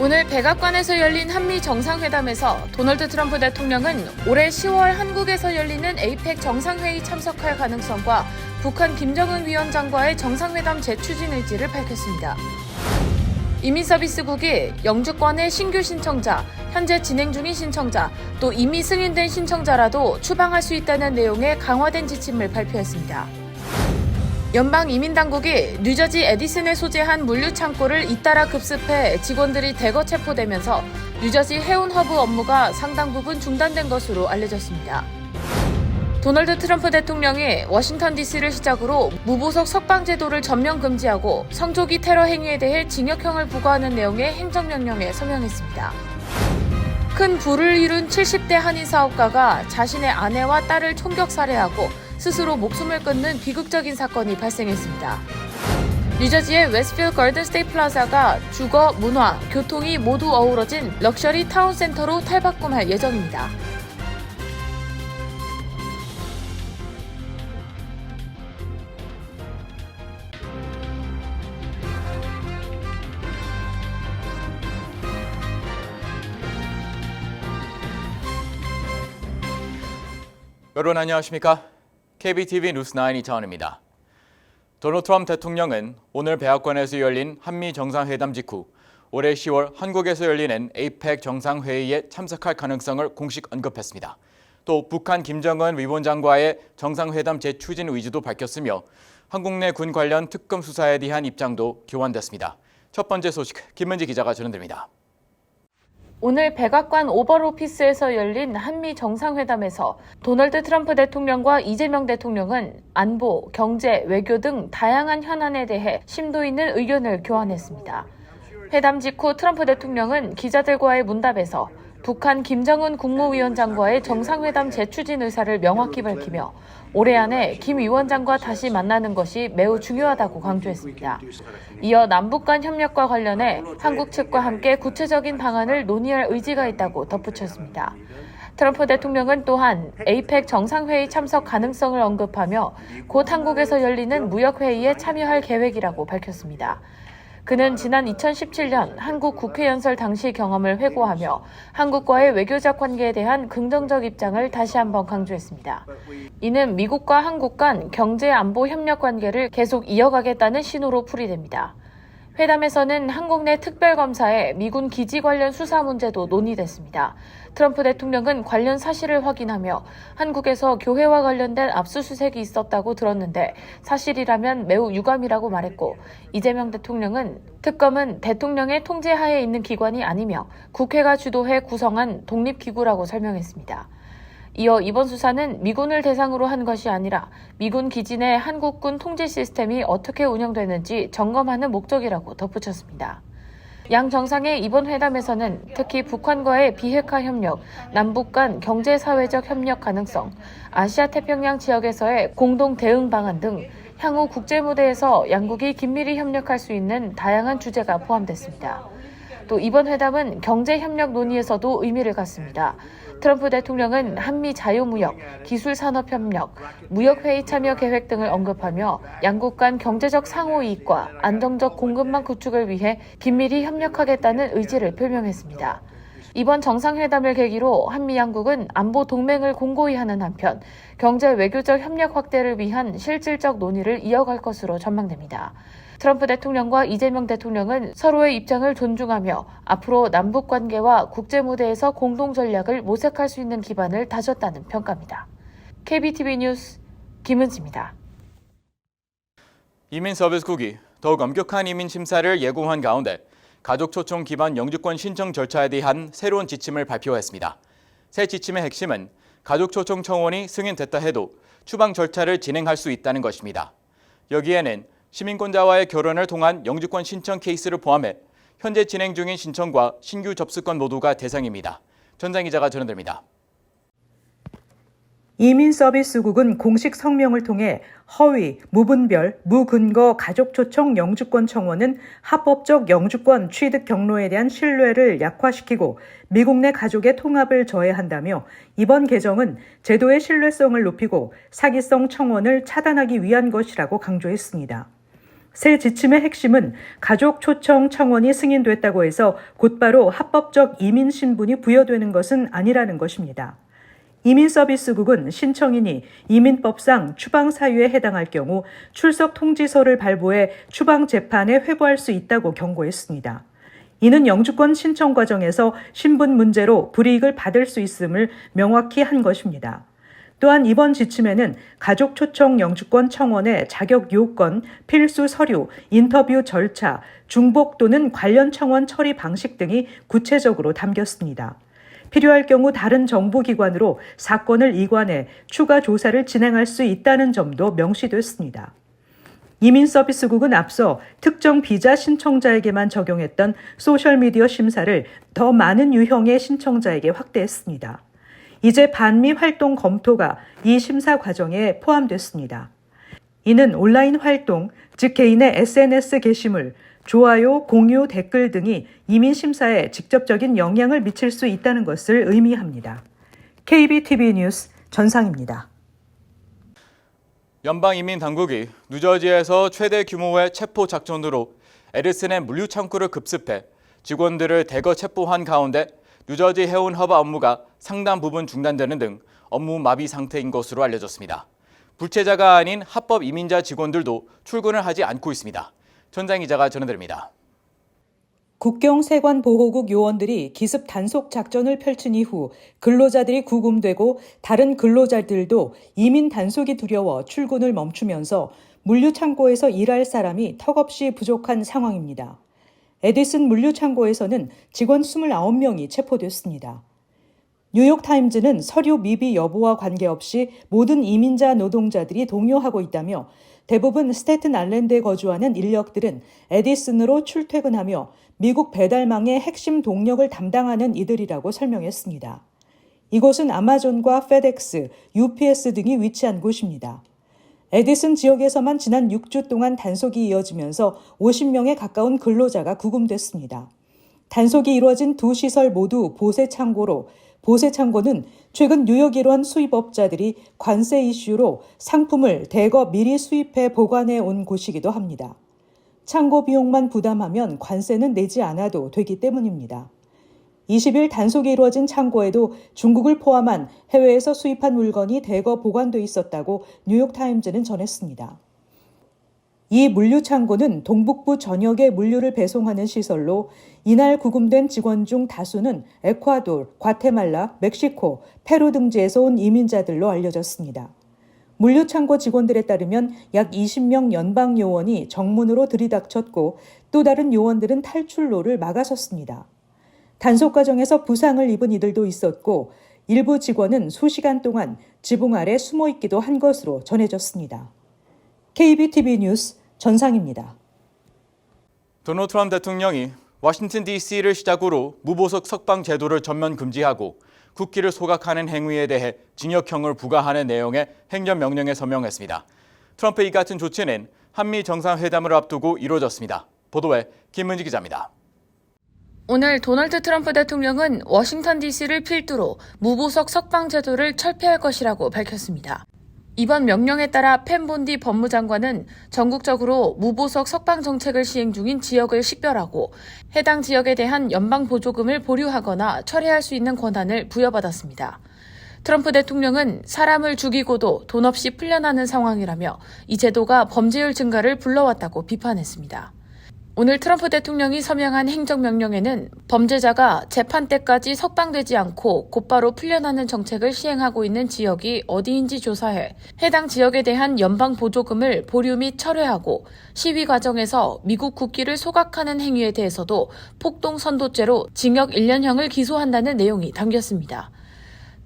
오늘 백악관에서 열린 한미 정상회담에서 도널드 트럼프 대통령은 올해 10월 한국에서 열리는 에이펙 정상회의 참석할 가능성과 북한 김정은 위원장과의 정상회담 재추진 의지를 밝혔습니다. 이민서비스국이 영주권의 신규 신청자, 현재 진행 중인 신청자, 또 이미 승인된 신청자라도 추방할 수 있다는 내용의 강화된 지침을 발표했습니다. 연방이민당국이 뉴저지 에디슨에 소재한 물류 창고를 잇따라 급습해 직원들이 대거 체포되면서 뉴저지 해운 허브 업무가 상당 부분 중단된 것으로 알려졌습니다. 도널드 트럼프 대통령이 워싱턴 DC를 시작으로 무보석 석방제도를 전면 금지하고 성조기 테러 행위에 대해 징역형을 부과하는 내용의 행정명령에 서명했습니다. 큰 부를 이룬 70대 한인 사업가가 자신의 아내와 딸을 총격 살해하고 스스로 목숨을 끊는 비극적인 사건이 발생했습니다. 뉴저지의 웨스트필드 걸든 스테이트 플라자가 주거, 문화, 교통이 모두 어우러진 럭셔리 타운 센터로 탈바꿈할 예정입니다. 여러분 안녕하십니까? KBTV 뉴스9 이차원입니다. 도널드 트럼프 대통령은 오늘 백악관에서 열린 한미 정상회담 직후 올해 10월 한국에서 열리는 에이펙 정상회의에 참석할 가능성을 공식 언급했습니다. 또 북한 김정은 위원장과의 정상회담 재추진 의지도 밝혔으며 한국 내 군 관련 특검 수사에 대한 입장도 교환됐습니다. 첫 번째 소식 김은지 기자가 전해드립니다. 오늘 백악관 오벌 오피스에서 열린 한미 정상회담에서 도널드 트럼프 대통령과 이재명 대통령은 안보, 경제, 외교 등 다양한 현안에 대해 심도 있는 의견을 교환했습니다. 회담 직후 트럼프 대통령은 기자들과의 문답에서 북한 김정은 국무위원장과의 정상회담 재추진 의사를 명확히 밝히며 올해 안에 김 위원장과 다시 만나는 것이 매우 중요하다고 강조했습니다. 이어 남북 간 협력과 관련해 한국 측과 함께 구체적인 방안을 논의할 의지가 있다고 덧붙였습니다. 트럼프 대통령은 또한 에이펙 정상회의 참석 가능성을 언급하며 곧 한국에서 열리는 무역회의에 참여할 계획이라고 밝혔습니다. 그는 지난 2017년 한국 국회 연설 당시 경험을 회고하며 한국과의 외교적 관계에 대한 긍정적 입장을 다시 한번 강조했습니다. 이는 미국과 한국 간 경제 안보 협력 관계를 계속 이어가겠다는 신호로 풀이됩니다. 회담에서는 한국 내 특별검사의 미군 기지 관련 수사 문제도 논의됐습니다. 트럼프 대통령은 관련 사실을 확인하며 한국에서 교회와 관련된 압수수색이 있었다고 들었는데 사실이라면 매우 유감이라고 말했고, 이재명 대통령은 특검은 대통령의 통제하에 있는 기관이 아니며 국회가 주도해 구성한 독립기구라고 설명했습니다. 이어 이번 수사는 미군을 대상으로 한 것이 아니라 미군 기지 내 한국군 통제 시스템이 어떻게 운영되는지 점검하는 목적이라고 덧붙였습니다. 양 정상의 이번 회담에서는 특히 북한과의 비핵화 협력, 남북 간 경제사회적 협력 가능성, 아시아태평양 지역에서의 공동 대응 방안 등 향후 국제무대에서 양국이 긴밀히 협력할 수 있는 다양한 주제가 포함됐습니다. 또 이번 회담은 경제협력 논의에서도 의미를 갖습니다. 트럼프 대통령은 한미 자유무역, 기술산업협력, 무역회의 참여 계획 등을 언급하며 양국 간 경제적 상호이익과 안정적 공급망 구축을 위해 긴밀히 협력하겠다는 의지를 표명했습니다. 이번 정상회담을 계기로 한미 양국은 안보 동맹을 공고히 하는 한편 경제 외교적 협력 확대를 위한 실질적 논의를 이어갈 것으로 전망됩니다. 트럼프 대통령과 이재명 대통령은 서로의 입장을 존중하며 앞으로 남북 관계와 국제 무대에서 공동 전략을 모색할 수 있는 기반을 다졌다는 평가입니다. KBTV 뉴스 김은지입니다. 이민서비스국이 더욱 엄격한 이민 심사를 예고한 가운데 가족 초청 기반 영주권 신청 절차에 대한 새로운 지침을 발표했습니다. 새 지침의 핵심은 가족 초청 청원이 승인됐다 해도 추방 절차를 진행할 수 있다는 것입니다. 여기에는 시민권자와의 결혼을 통한 영주권 신청 케이스를 포함해 현재 진행 중인 신청과 신규 접수권 모두가 대상입니다. 전장 기자가 전해드립니다. 이민서비스국은 공식 성명을 통해 허위, 무분별, 무근거 가족초청 영주권 청원은 합법적 영주권 취득 경로에 대한 신뢰를 약화시키고 미국 내 가족의 통합을 저해한다며 이번 개정은 제도의 신뢰성을 높이고 사기성 청원을 차단하기 위한 것이라고 강조했습니다. 새 지침의 핵심은 가족 초청 청원이 승인됐다고 해서 곧바로 합법적 이민 신분이 부여되는 것은 아니라는 것입니다. 이민서비스국은 신청인이 이민법상 추방 사유에 해당할 경우 출석 통지서를 발부해 추방 재판에 회부할 수 있다고 경고했습니다. 이는 영주권 신청 과정에서 신분 문제로 불이익을 받을 수 있음을 명확히 한 것입니다. 또한 이번 지침에는 가족 초청 영주권 청원의 자격 요건, 필수 서류, 인터뷰 절차, 중복 또는 관련 청원 처리 방식 등이 구체적으로 담겼습니다. 필요할 경우 다른 정부기관으로 사건을 이관해 추가 조사를 진행할 수 있다는 점도 명시됐습니다. 이민서비스국은 앞서 특정 비자 신청자에게만 적용했던 소셜미디어 심사를 더 많은 유형의 신청자에게 확대했습니다. 이제 반미 활동 검토가 이 심사 과정에 포함됐습니다. 이는 온라인 활동, 즉 개인의 SNS 게시물, 좋아요, 공유, 댓글 등이 이민 심사에 직접적인 영향을 미칠 수 있다는 것을 의미합니다. KBTV 뉴스 전상입니다. 연방이민당국이 뉴저지에서 최대 규모의 체포 작전으로 에디슨의 물류 창고를 급습해 직원들을 대거 체포한 가운데 뉴저지 해운 허브 업무가 상당 부분 중단되는 등 업무 마비 상태인 것으로 알려졌습니다. 불체자가 아닌 합법 이민자 직원들도 출근을 하지 않고 있습니다. 전장 기자가 전해드립니다. 국경세관보호국 요원들이 기습 단속 작전을 펼친 이후 근로자들이 구금되고 다른 근로자들도 이민 단속이 두려워 출근을 멈추면서 물류창고에서 일할 사람이 턱없이 부족한 상황입니다. 에디슨 물류창고에서는 직원 29명이 체포됐습니다. 뉴욕타임즈는 서류 미비 여부와 관계없이 모든 이민자 노동자들이 동요하고 있다며 대부분 스태튼 아일랜드에 거주하는 인력들은 에디슨으로 출퇴근하며 미국 배달망의 핵심 동력을 담당하는 이들이라고 설명했습니다. 이곳은 아마존과 페덱스, UPS 등이 위치한 곳입니다. 에디슨 지역에서만 지난 6주 동안 단속이 이어지면서 50명에 가까운 근로자가 구금됐습니다. 단속이 이루어진 두 시설 모두 보세창고로 보세창고는 최근 뉴욕 일원 수입업자들이 관세 이슈로 상품을 대거 미리 수입해 보관해 온 곳이기도 합니다. 창고 비용만 부담하면 관세는 내지 않아도 되기 때문입니다. 20일 단속이 이루어진 창고에도 중국을 포함한 해외에서 수입한 물건이 대거 보관돼 있었다고 뉴욕타임즈는 전했습니다. 이 물류창고는 동북부 전역에 물류를 배송하는 시설로 이날 구금된 직원 중 다수는 에콰도르, 과테말라, 멕시코, 페루 등지에서 온 이민자들로 알려졌습니다. 물류창고 직원들에 따르면 약 20명 연방 요원이 정문으로 들이닥쳤고 또 다른 요원들은 탈출로를 막아섰습니다. 단속 과정에서 부상을 입은 이들도 있었고 일부 직원은 수시간 동안 지붕 아래 숨어 있기도 한 것으로 전해졌습니다. KBTV 뉴스 전상입니다. 도널드 트럼프 대통령이 워싱턴 DC를 시작으로 무보석 석방 제도를 전면 금지하고 국기를 소각하는 행위에 대해 징역형을 부과하는 내용의 행정명령에 서명했습니다. 트럼프의 이 같은 조치는 한미 정상회담을 앞두고 이루어졌습니다. 보도에 김문지 기자입니다. 오늘 도널드 트럼프 대통령은 워싱턴 DC를 필두로 무보석 석방 제도를 철폐할 것이라고 밝혔습니다. 이번 명령에 따라 펜 본디 법무장관은 전국적으로 무보석 석방 정책을 시행 중인 지역을 식별하고 해당 지역에 대한 연방 보조금을 보류하거나 철회할 수 있는 권한을 부여받았습니다. 트럼프 대통령은 사람을 죽이고도 돈 없이 풀려나는 상황이라며 이 제도가 범죄율 증가를 불러왔다고 비판했습니다. 오늘 트럼프 대통령이 서명한 행정명령에는 범죄자가 재판 때까지 석방되지 않고 곧바로 풀려나는 정책을 시행하고 있는 지역이 어디인지 조사해 해당 지역에 대한 연방 보조금을 보류 및 철회하고 시위 과정에서 미국 국기를 소각하는 행위에 대해서도 폭동 선도죄로 징역 1년형을 기소한다는 내용이 담겼습니다.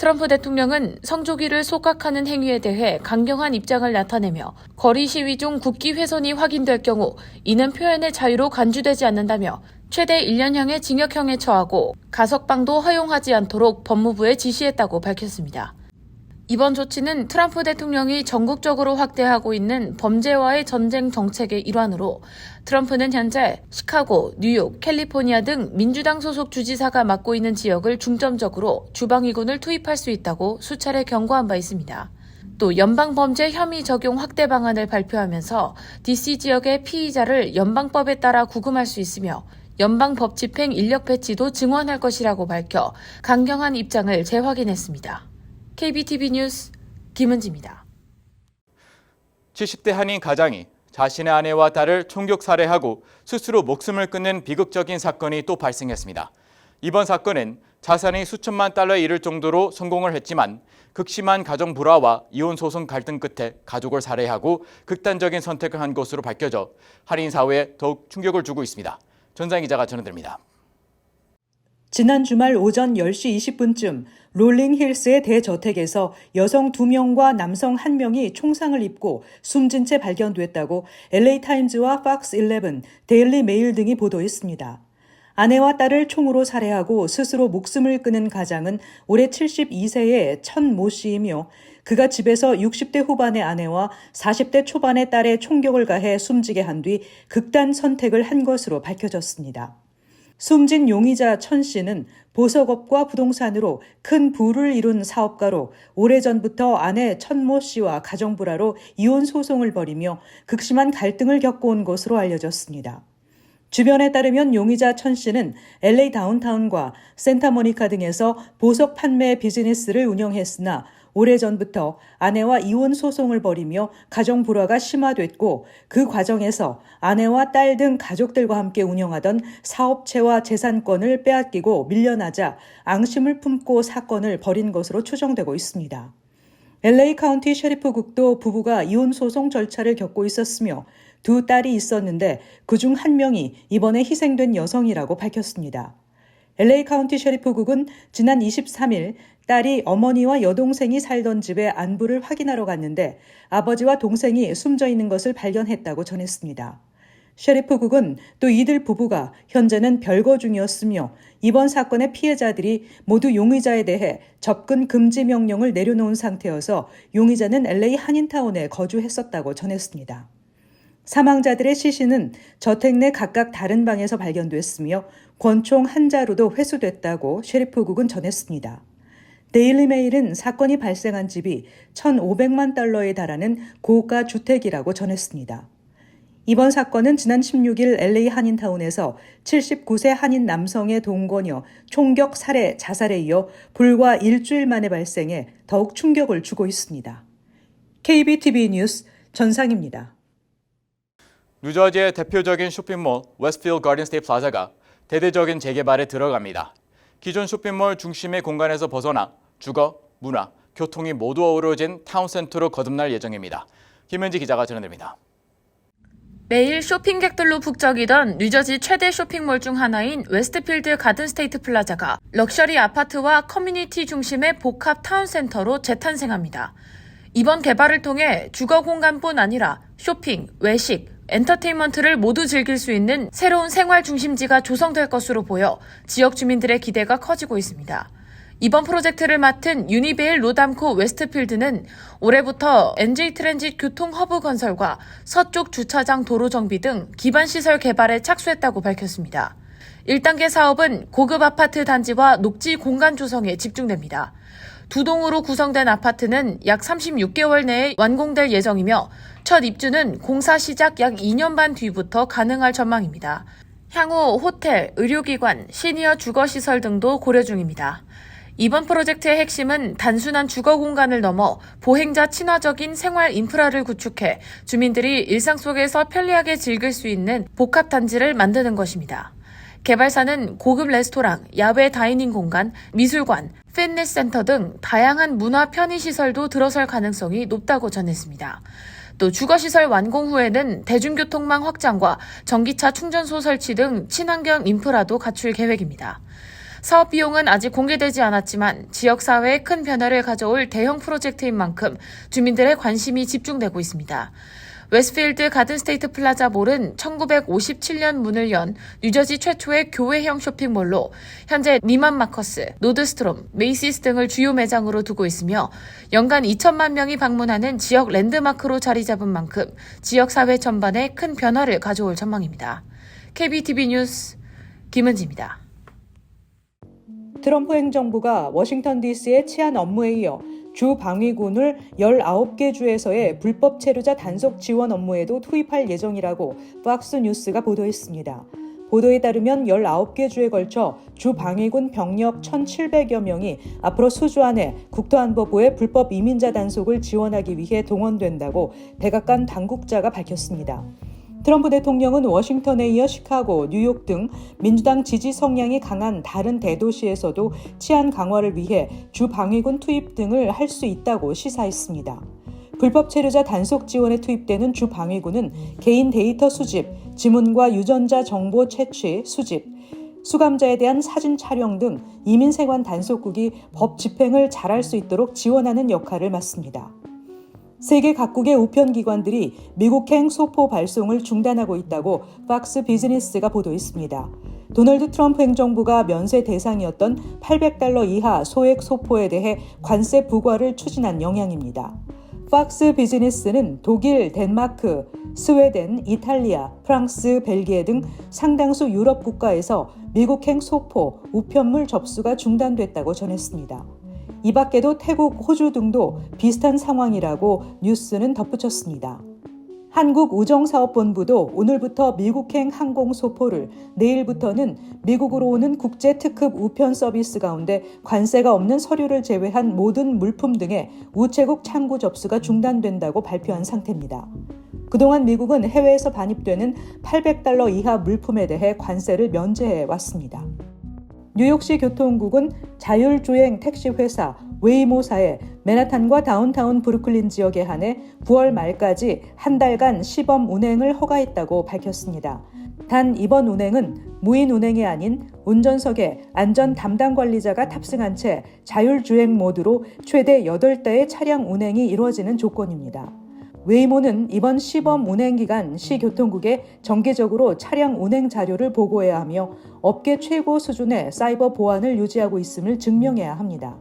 트럼프 대통령은 성조기를 소각하는 행위에 대해 강경한 입장을 나타내며 거리 시위 중 국기 훼손이 확인될 경우 이는 표현의 자유로 간주되지 않는다며 최대 1년형의 징역형에 처하고 가석방도 허용하지 않도록 법무부에 지시했다고 밝혔습니다. 이번 조치는 트럼프 대통령이 전국적으로 확대하고 있는 범죄와의 전쟁 정책의 일환으로 트럼프는 현재 시카고, 뉴욕, 캘리포니아 등 민주당 소속 주지사가 맡고 있는 지역을 중점적으로 주방위군을 투입할 수 있다고 수차례 경고한 바 있습니다. 또 연방범죄 혐의 적용 확대 방안을 발표하면서 DC 지역의 피의자를 연방법에 따라 구금할 수 있으며 연방법 집행 인력 배치도 증원할 것이라고 밝혀 강경한 입장을 재확인했습니다. KBTV 뉴스 김은지입니다. 70대 한인 가장이 자신의 아내와 딸을 총격 살해하고 스스로 목숨을 끊는 비극적인 사건이 또 발생했습니다. 이번 사건은 자산이 수천만 달러에 이를 정도로 성공을 했지만 극심한 가정 불화와 이혼 소송 갈등 끝에 가족을 살해하고 극단적인 선택을 한 것으로 밝혀져 한인 사회에 더욱 충격을 주고 있습니다. 전상 기자가 전해드립니다. 지난 주말 오전 10시 20분쯤 롤링힐스의 대저택에서 여성 2명과 남성 1명이 총상을 입고 숨진 채 발견됐다고 LA타임즈와 팍스11, 데일리 메일 등이 보도했습니다. 아내와 딸을 총으로 살해하고 스스로 목숨을 끊은 가장은 올해 72세의 천 모 씨이며 그가 집에서 60대 후반의 아내와 40대 초반의 딸의 총격을 가해 숨지게 한 뒤 극단 선택을 한 것으로 밝혀졌습니다. 숨진 용의자 천 씨는 보석업과 부동산으로 큰 부를 이룬 사업가로 오래전부터 아내 천모 씨와 가정불화로 이혼 소송을 벌이며 극심한 갈등을 겪어온 것으로 알려졌습니다. 주변에 따르면 용의자 천 씨는 LA 다운타운과 센타모니카 등에서 보석 판매 비즈니스를 운영했으나 오래전부터 아내와 이혼 소송을 벌이며 가정 불화가 심화됐고 그 과정에서 아내와 딸 등 가족들과 함께 운영하던 사업체와 재산권을 빼앗기고 밀려나자 앙심을 품고 사건을 벌인 것으로 추정되고 있습니다. LA 카운티 셰리프국도 부부가 이혼 소송 절차를 겪고 있었으며 두 딸이 있었는데 그중 한 명이 이번에 희생된 여성이라고 밝혔습니다. LA 카운티 셰리프국은 지난 23일 딸이 어머니와 여동생이 살던 집에 안부를 확인하러 갔는데 아버지와 동생이 숨져 있는 것을 발견했다고 전했습니다. 셰리프국은 또 이들 부부가 현재는 별거 중이었으며 이번 사건의 피해자들이 모두 용의자에 대해 접근 금지 명령을 내려놓은 상태여서 용의자는 LA 한인타운에 거주했었다고 전했습니다. 사망자들의 시신은 저택 내 각각 다른 방에서 발견됐으며 권총 한 자루도 회수됐다고 셰리프국은 전했습니다. 데일리 메일은 사건이 발생한 집이 1,500만 달러에 달하는 고가 주택이라고 전했습니다. 이번 사건은 지난 16일 LA 한인타운에서 79세 한인 남성의 동거녀 총격 살해 자살에 이어 불과 일주일 만에 발생해 더욱 충격을 주고 있습니다. KBTV 뉴스 전상입니다. 뉴저지의 대표적인 쇼핑몰 웨스트필드 가든 스테이트 플라자가 대대적인 재개발에 들어갑니다. 기존 쇼핑몰 중심의 공간에서 벗어나 주거, 문화, 교통이 모두 어우러진 타운센터로 거듭날 예정입니다. 김은지 기자가 전해드립니다. 매일 쇼핑객들로 북적이던 뉴저지 최대 쇼핑몰 중 하나인 웨스트필드 가든 스테이트 플라자가 럭셔리 아파트와 커뮤니티 중심의 복합 타운센터로 재탄생합니다. 이번 개발을 통해 주거 공간뿐 아니라 쇼핑, 외식, 엔터테인먼트를 모두 즐길 수 있는 새로운 생활 중심지가 조성될 것으로 보여 지역 주민들의 기대가 커지고 있습니다. 이번 프로젝트를 맡은 유니베일 로담코 웨스트필드는 올해부터 NJ 트랜짓 교통 허브 건설과 서쪽 주차장 도로 정비 등 기반시설 개발에 착수했다고 밝혔습니다. 1단계 사업은 고급 아파트 단지와 녹지 공간 조성에 집중됩니다. 두 동으로 구성된 아파트는 약 36개월 내에 완공될 예정이며 첫 입주는 공사 시작 약 2년 반 뒤부터 가능할 전망입니다. 향후 호텔, 의료기관, 시니어 주거시설 등도 고려 중입니다. 이번 프로젝트의 핵심은 단순한 주거 공간을 넘어 보행자 친화적인 생활 인프라를 구축해 주민들이 일상 속에서 편리하게 즐길 수 있는 복합 단지를 만드는 것입니다. 개발사는 고급 레스토랑, 야외 다이닝 공간, 미술관, 피트니스 센터 등 다양한 문화 편의시설도 들어설 가능성이 높다고 전했습니다. 또 주거시설 완공 후에는 대중교통망 확장과 전기차 충전소 설치 등 친환경 인프라도 갖출 계획입니다. 사업 비용은 아직 공개되지 않았지만 지역사회에 큰 변화를 가져올 대형 프로젝트인 만큼 주민들의 관심이 집중되고 있습니다. 웨스트필드 가든 스테이트 플라자 몰은 1957년 문을 연 뉴저지 최초의 교외형 쇼핑몰로 현재 니만 마커스, 노드스트롬, 메이시스 등을 주요 매장으로 두고 있으며 연간 2천만 명이 방문하는 지역 랜드마크로 자리 잡은 만큼 지역사회 전반에 큰 변화를 가져올 전망입니다. KBTV 뉴스 김은지입니다. 트럼프 행정부가 워싱턴 DC의 치안 업무에 이어 주 방위군을 19개 주에서의 불법 체류자 단속 지원 업무에도 투입할 예정이라고 팍스 뉴스가 보도했습니다. 보도에 따르면 19개 주에 걸쳐 주 방위군 병력 1,700여 명이 앞으로 수주 안에 국토안보부의 불법 이민자 단속을 지원하기 위해 동원된다고 백악관 당국자가 밝혔습니다. 트럼프 대통령은 워싱턴에 이어 시카고, 뉴욕 등 민주당 지지 성향이 강한 다른 대도시에서도 치안 강화를 위해 주 방위군 투입 등을 할 수 있다고 시사했습니다. 불법 체류자 단속 지원에 투입되는 주 방위군은 개인 데이터 수집, 지문과 유전자 정보 채취, 수집, 수감자에 대한 사진 촬영 등 이민 세관 단속국이 법 집행을 잘할 수 있도록 지원하는 역할을 맡습니다. 세계 각국의 우편 기관들이 미국행 소포 발송을 중단하고 있다고 팍스 비즈니스가 보도했습니다. 도널드 트럼프 행정부가 면세 대상이었던 $800 이하 소액 소포에 대해 관세 부과를 추진한 영향입니다. 팍스 비즈니스는 독일, 덴마크, 스웨덴, 이탈리아, 프랑스, 벨기에 등 상당수 유럽 국가에서 미국행 소포, 우편물 접수가 중단됐다고 전했습니다. 이 밖에도 태국, 호주 등도 비슷한 상황이라고 뉴스는 덧붙였습니다. 한국우정사업본부도 오늘부터 미국행 항공 소포를, 내일부터는 미국으로 오는 국제 특급 우편 서비스 가운데 관세가 없는 서류를 제외한 모든 물품 등의 우체국 창구 접수가 중단된다고 발표한 상태입니다. 그동안 미국은 해외에서 반입되는 $800 이하 물품에 대해 관세를 면제해 왔습니다. 뉴욕시 교통국은 자율주행 택시회사 웨이모사에 맨하탄과 다운타운 브루클린 지역에 한해 9월 말까지 한 달간 시범 운행을 허가했다고 밝혔습니다. 단 이번 운행은 무인 운행이 아닌 운전석에 안전 담당 관리자가 탑승한 채 자율주행 모드로 최대 8대의 차량 운행이 이루어지는 조건입니다. 웨이모는 이번 시범 운행 기간 시교통국에 정기적으로 차량 운행 자료를 보고해야 하며 업계 최고 수준의 사이버 보안을 유지하고 있음을 증명해야 합니다.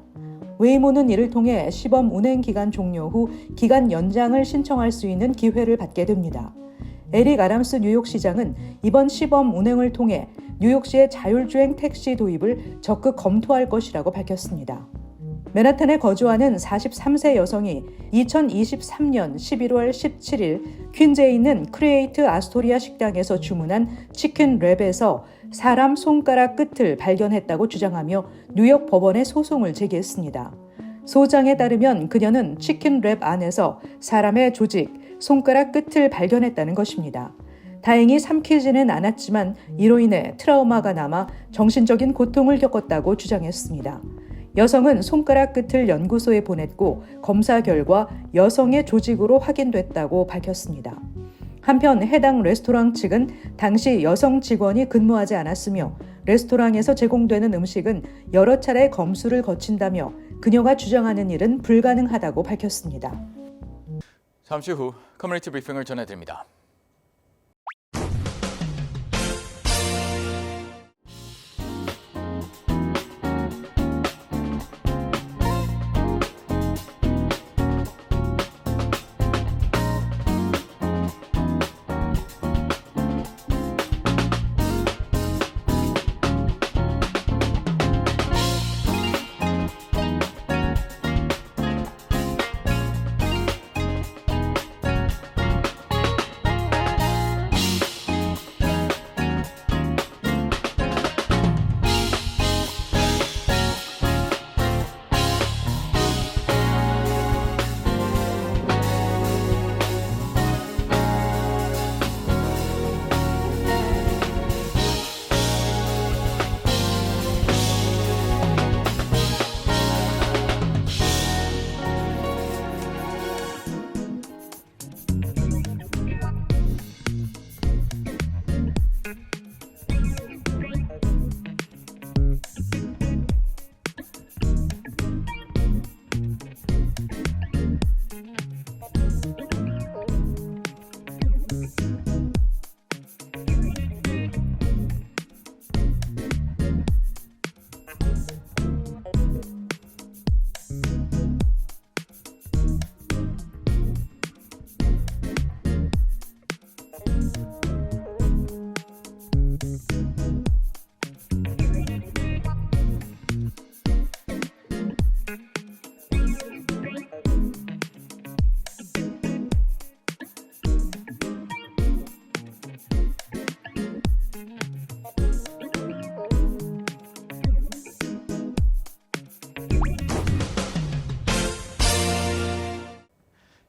웨이모는 이를 통해 시범 운행 기간 종료 후 기간 연장을 신청할 수 있는 기회를 받게 됩니다. 에릭 아담스 뉴욕시장은 이번 시범 운행을 통해 뉴욕시의 자율주행 택시 도입을 적극 검토할 것이라고 밝혔습니다. 맨하탄에 거주하는 43세 여성이 2023년 11월 17일 퀸즈에 있는 크리에이트 아스토리아 식당에서 주문한 치킨 랩에서 사람 손가락 끝을 발견했다고 주장하며 뉴욕 법원에 소송을 제기했습니다. 소장에 따르면 그녀는 치킨 랩 안에서 사람의 조직, 손가락 끝을 발견했다는 것입니다. 다행히 삼키지는 않았지만 이로 인해 트라우마가 남아 정신적인 고통을 겪었다고 주장했습니다. 여성은 손가락 끝을 연구소에 보냈고 검사 결과 여성의 조직으로 확인됐다고 밝혔습니다. 한편 해당 레스토랑 측은 당시 여성 직원이 근무하지 않았으며 레스토랑에서 제공되는 음식은 여러 차례 검수를 거친다며 그녀가 주장하는 일은 불가능하다고 밝혔습니다. 잠시 후 커뮤니티 브리핑을 전해드립니다.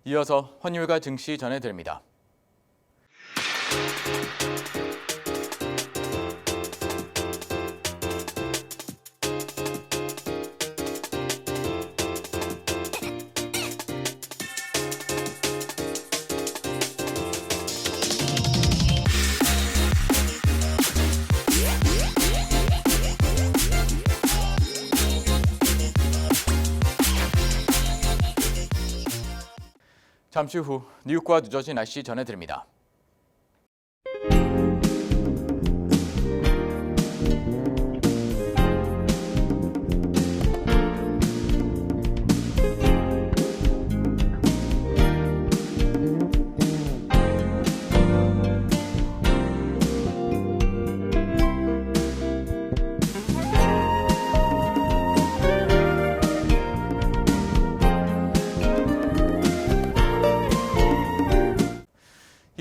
이어서 환율과 증시 전해드립니다. 잠시 후 뉴욕과 뉴저지 날씨 전해드립니다.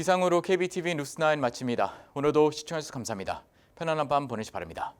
이상으로 KBTV 뉴스9 마칩니다. 오늘도 시청해주셔서 감사합니다. 편안한 밤 보내시 바랍니다.